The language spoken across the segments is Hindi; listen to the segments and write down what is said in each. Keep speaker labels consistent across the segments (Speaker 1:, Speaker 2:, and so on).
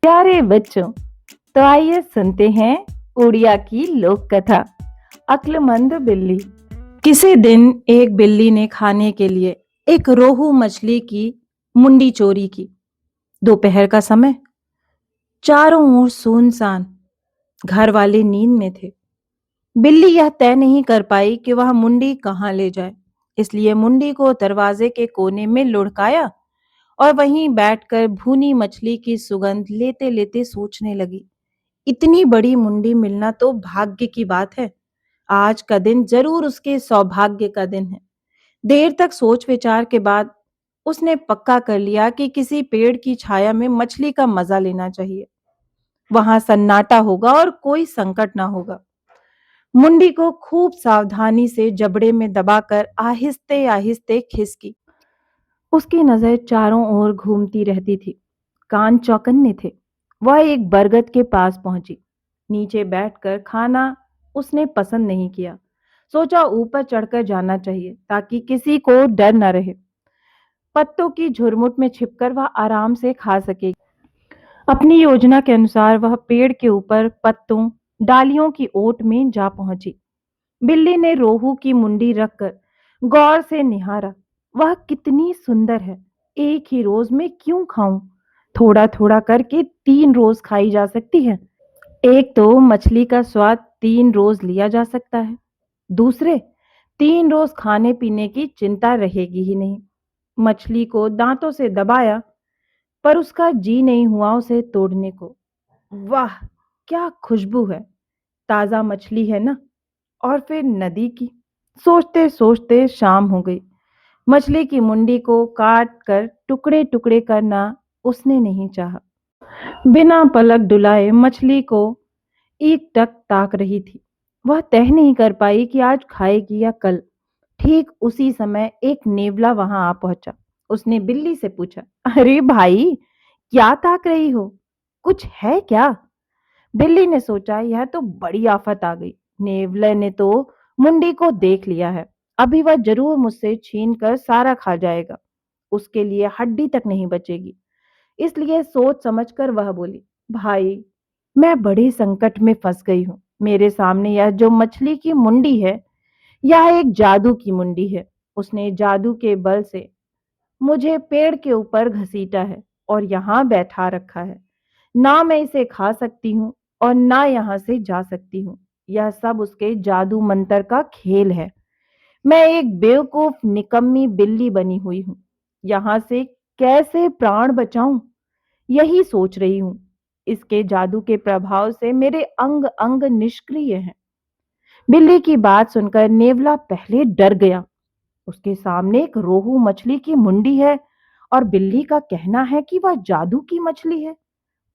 Speaker 1: प्यारे बच्चों, तो आइए सुनते हैं उड़िया की लोक कथा। अक्लमंद बिल्ली। किसी दिन एक बिल्ली ने खाने के लिए एक रोहू मछली की मुंडी चोरी की। दोपहर का समय, चारों ओर सुनसान, घर वाले नींद में थे। बिल्ली यह तय नहीं कर पाई कि वह मुंडी कहाँ ले जाए, इसलिए मुंडी को दरवाजे के कोने में लुढ़काया और वहीं बैठकर भुनी मछली की सुगंध लेते लेते सोचने लगी। इतनी बड़ी मुंडी मिलना तो भाग्य की बात है। आज का दिन जरूर उसके सौभाग्य का दिन है। देर तक सोच विचार के बाद उसने पक्का कर लिया कि किसी पेड़ की छाया में मछली का मजा लेना चाहिए। वहां सन्नाटा होगा और कोई संकट ना होगा। मुंडी को खूब सावधानी से जबड़े में दबाकर आहिस्ते आहिस्ते खिसकी। उसकी नजर चारों ओर घूमती रहती थी। कान चौकन्ने थे। वह एक बरगद के पास पहुंची। नीचे बैठकर खाना उसने पसंद नहीं किया। सोचा ऊपर चढ़कर जाना चाहिए ताकि किसी को डर न रहे। पत्तों की झुरमुट में छिपकर वह आराम से खा सकेगी। अपनी योजना के अनुसार वह पेड़ के ऊपर पत्तों डालियों की ओट में जा पहुंची। बिल्ली ने रोहू की मुंडी रखकर गौर से निहारा। वह कितनी सुंदर है। एक ही रोज में क्यों खाऊं? थोड़ा थोड़ा करके 3 रोज खाई जा सकती है। एक तो मछली का स्वाद 3 रोज लिया जा सकता है। दूसरे, 3 रोज खाने पीने की चिंता रहेगी ही नहीं। मछली को दांतों से दबाया, पर उसका जी नहीं हुआ उसे तोड़ने को। वाह, क्या खुशबू है! ताजा मछली है ना? और फिर नदी की। सोचते सोचते शाम हो गई। मछली की मुंडी को काट कर टुकड़े टुकड़े करना उसने नहीं चाहा। बिना पलक डुलाए मछली को एकटक ताक रही थी। वह तय नहीं कर पाई कि आज खाएगी या कल। ठीक उसी समय एक नेवला वहां आ पहुंचा। उसने बिल्ली से पूछा, अरे भाई, क्या ताक रही हो? कुछ है क्या? बिल्ली ने सोचा, यह तो बड़ी आफत आ गई। नेवले ने तो मुंडी को देख लिया है। अभी वह जरूर मुझसे छीन कर सारा खा जाएगा। उसके लिए हड्डी तक नहीं बचेगी। इसलिए सोच समझकर वह बोली, भाई, मैं बड़े संकट में फंस गई हूँ। मेरे सामने यह जो मछली की मुंडी है, यह एक जादू की मुंडी है। उसने जादू के बल से मुझे पेड़ के ऊपर घसीटा है और यहाँ बैठा रखा है। ना मैं इसे खा सकती हूँ और ना यहाँ से जा सकती हूँ। यह सब उसके जादू मंत्र का खेल है। मैं एक बेवकूफ निकम्मी बिल्ली बनी हुई हूँ। यहाँ से कैसे प्राण बचाऊं, यही सोच रही हूँ। इसके जादू के प्रभाव से मेरे अंग अंग निष्क्रिय हैं। बिल्ली की बात सुनकर नेवला पहले डर गया। उसके सामने एक रोहू मछली की मुंडी है और बिल्ली का कहना है कि वह जादू की मछली है।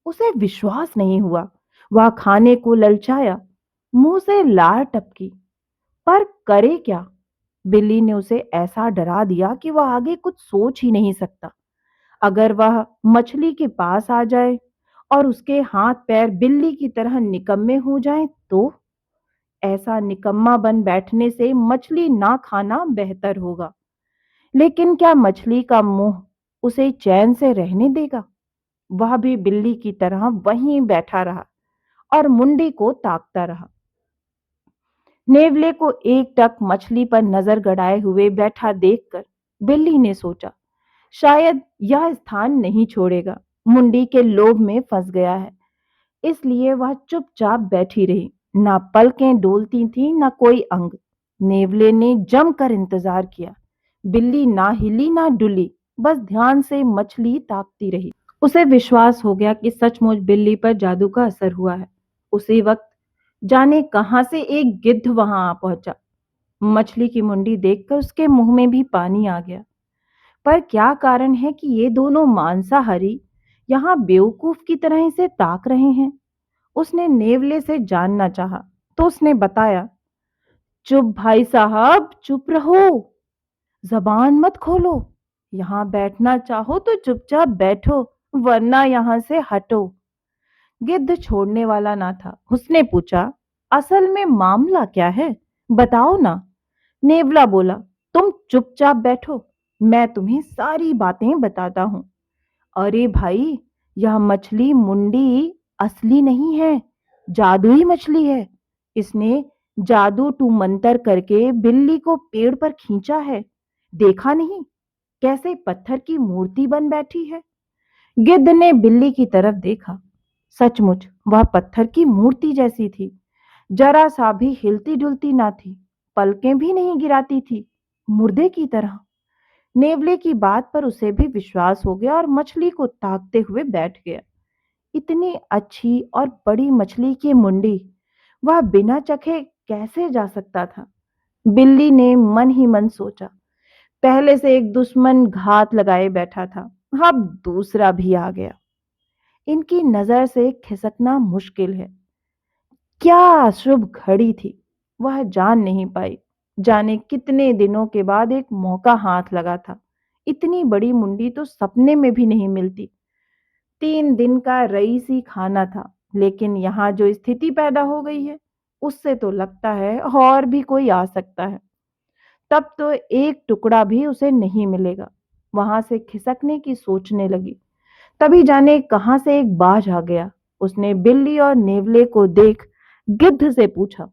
Speaker 1: उसे विश्वास नहीं हुआ। वह खाने को ललचाया, मुंह से लार टपकी, पर करे क्या? बिल्ली ने उसे ऐसा डरा दिया कि वह आगे कुछ सोच ही नहीं सकता। अगर वह मछली के पास आ जाए और उसके हाथ पैर बिल्ली की तरह निकम्मे हो जाएं, तो ऐसा निकम्मा बन बैठने से मछली ना खाना बेहतर होगा। लेकिन क्या मछली का मुंह उसे चैन से रहने देगा? वह भी बिल्ली की तरह वहीं बैठा रहा और मुंडी को ताकता रहा। नेवले को एकटक मछली पर नजर गड़ाए हुए बैठा देखकर बिल्ली ने सोचा, शायद यह स्थान नहीं छोड़ेगा। मुंडी के लोभ में फंस गया है। इसलिए वह चुपचाप बैठी रही। ना पलकें डोलती थीं, ना कोई अंग। नेवले ने जमकर इंतजार किया। बिल्ली ना हिली ना डुली, बस ध्यान से मछली ताकती रही। उसे विश्वास हो गया कि सचमुच बिल्ली पर जादू का असर हुआ है। उसी वक्त जाने कहां से एक गिद्ध वहां आ पहुंचा। मछली की मुंडी देखकर उसके मुंह में भी पानी आ गया। पर क्या कारण है कि ये दोनों मांसाहारी यहाँ बेवकूफ की तरह इसे ताक रहे हैं? उसने नेवले से जानना चाहा, तो उसने बताया, चुप भाई साहब, चुप रहो, जबान मत खोलो। यहाँ बैठना चाहो तो चुपचाप बैठो, वरना यहाँ से हटो। गिद्ध छोड़ने वाला ना था। उसने पूछा, असल में मामला क्या है, बताओ ना। नेवला बोला, तुम चुपचाप बैठो, मैं तुम्हें सारी बातें बताता हूँ। अरे भाई, यह मछली मुंडी असली नहीं है, जादुई मछली है। इसने जादू टू मंतर करके बिल्ली को पेड़ पर खींचा है। देखा नहीं कैसे पत्थर की मूर्ति बन बैठी है। गिद्ध ने बिल्ली की तरफ देखा। सचमुच वह पत्थर की मूर्ति जैसी थी। जरा सा भी हिलती डुलती ना थी, पलकें भी नहीं गिराती थी, मुर्दे की तरह। नेवले की बात पर उसे भी विश्वास हो गया और मछली को ताकते हुए बैठ गया। इतनी अच्छी और बड़ी मछली की मुंडी वह बिना चखे कैसे जा सकता था। बिल्ली ने मन ही मन सोचा, पहले से एक दुश्मन घात लगाए बैठा था, अब दूसरा भी आ गया। इनकी नजर से खिसकना मुश्किल है। क्या शुभ घड़ी थी, वह जान नहीं पाई। जाने कितने दिनों के बाद एक मौका हाथ लगा था। इतनी बड़ी मुंडी तो सपने में भी नहीं मिलती। 3 दिन का रईसी खाना था, लेकिन यहाँ जो स्थिति पैदा हो गई है, उससे तो लगता है और भी कोई आ सकता है। तब तो एक टुकड़ा भी उसे नहीं मिलेगा। वहां से खिसकने की सोचने लगी। तभी जाने कहां से एक बाज आ गया। उसने बिल्ली और नेवले को देख गिद्ध से पूछा,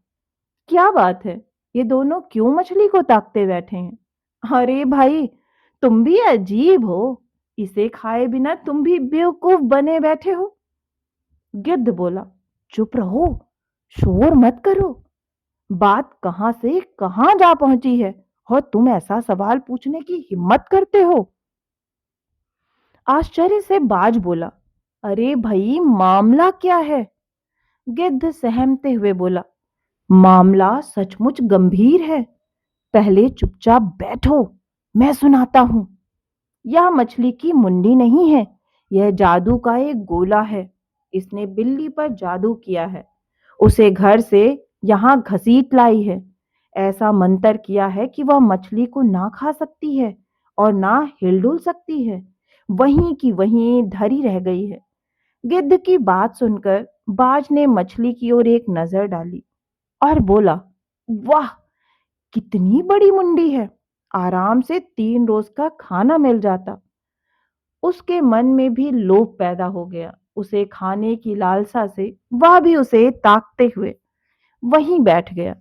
Speaker 1: क्या बात है, ये दोनों क्यों मछली को ताकते बैठे हैं? अरे भाई, तुम भी अजीब हो। इसे खाए बिना तुम भी बेवकूफ बने बैठे हो। गिद्ध बोला, चुप रहो, शोर मत करो। बात कहां से कहां जा पहुंची है और तुम ऐसा सवाल पूछने की हिम्मत करते हो? आश्चर्य से बाज बोला, अरे भाई, मामला क्या है? गिद्ध सहमते हुए बोला, मामला सचमुच गंभीर है। पहले चुपचाप बैठो, मैं सुनाता हूं। यह मछली की मुंडी नहीं है, यह जादू का एक गोला है। इसने बिल्ली पर जादू किया है, उसे घर से यहाँ घसीट लाई है। ऐसा मंतर किया है कि वह मछली को ना खा सकती है और ना हिलडुल सकती है, वहीं की वहीं धरी रह गई है। गिद्ध की बात सुनकर बाज ने मछली की ओर एक नजर डाली और बोला, वाह, कितनी बड़ी मुंडी है, आराम से 3 रोज का खाना मिल जाता। उसके मन में भी लोभ पैदा हो गया। उसे खाने की लालसा से वह भी उसे ताकते हुए वहीं बैठ गया।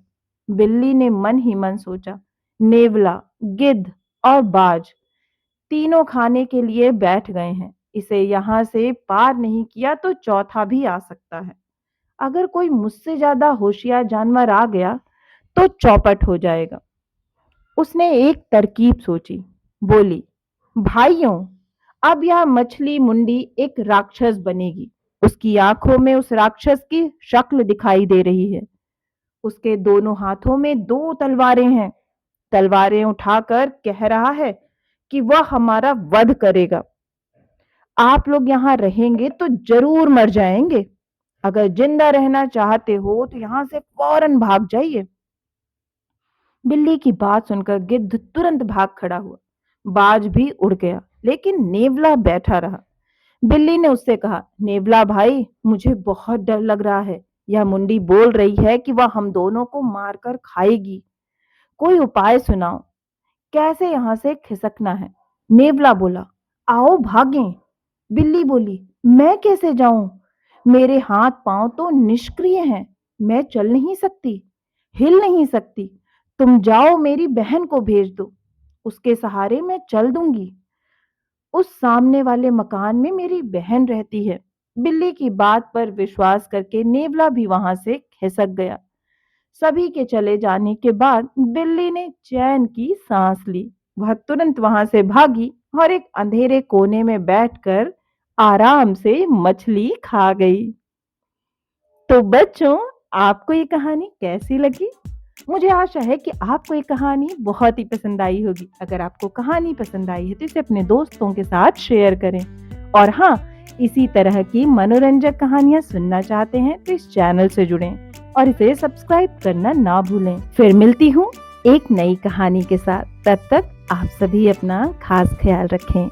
Speaker 1: बिल्ली ने मन ही मन सोचा, नेवला, गिद्ध और बाज तीनों खाने के लिए बैठ गए हैं। इसे यहां से पार नहीं किया तो चौथा भी आ सकता है। अगर कोई मुझसे ज्यादा होशियार जानवर आ गया तो चौपट हो जाएगा। उसने एक तरकीब सोची, बोली, भाइयों, अब यह मछली मुंडी एक राक्षस बनेगी। उसकी आंखों में उस राक्षस की शक्ल दिखाई दे रही है। उसके दोनों हाथों में 2 तलवारें हैं। तलवारें उठाकर कह रहा है कि वह हमारा वध करेगा। आप लोग यहाँ रहेंगे तो जरूर मर जाएंगे। अगर जिंदा रहना चाहते हो तो यहाँ से फौरन भाग जाइए। बिल्ली की बात सुनकर गिद्ध तुरंत भाग खड़ा हुआ। बाज भी उड़ गया, लेकिन नेवला बैठा रहा। बिल्ली ने उससे कहा, नेवला भाई, मुझे बहुत डर लग रहा है। यह मुंडी बोल रही है कि वह हम दोनों को मारकर खाएगी। कोई उपाय सुनाओ, कैसे यहां से खिसकना है? नेवला बोला, आओ भागें। बिल्ली बोली, मैं कैसे जाऊं? मेरे हाथ पांव तो निष्क्रिय हैं, मैं चल नहीं सकती, हिल नहीं सकती। तुम जाओ, मेरी बहन को भेज दो, उसके सहारे मैं चल दूंगी। उस सामने वाले मकान में मेरी बहन रहती है। बिल्ली की बात पर विश्वास करके नेवला भी वहां से खिसक गया। सभी के चले जाने के बाद बिल्ली ने चैन की सांस ली। वह तुरंत वहां से भागी और एक अंधेरे कोने में बैठकर आराम से मछली खा गई। तो बच्चों, आपको ये कहानी कैसी लगी? मुझे आशा है कि आपको ये कहानी बहुत ही पसंद आई होगी। अगर आपको कहानी पसंद आई है तो इसे अपने दोस्तों के साथ शेयर करें। और हाँ, इसी तरह की मनोरंजक कहानियां सुनना चाहते हैं तो इस चैनल से जुड़ें और इसे सब्सक्राइब करना ना भूलें। फिर मिलती हूँ एक नई कहानी के साथ। तब तक आप सभी अपना खास ख्याल रखें।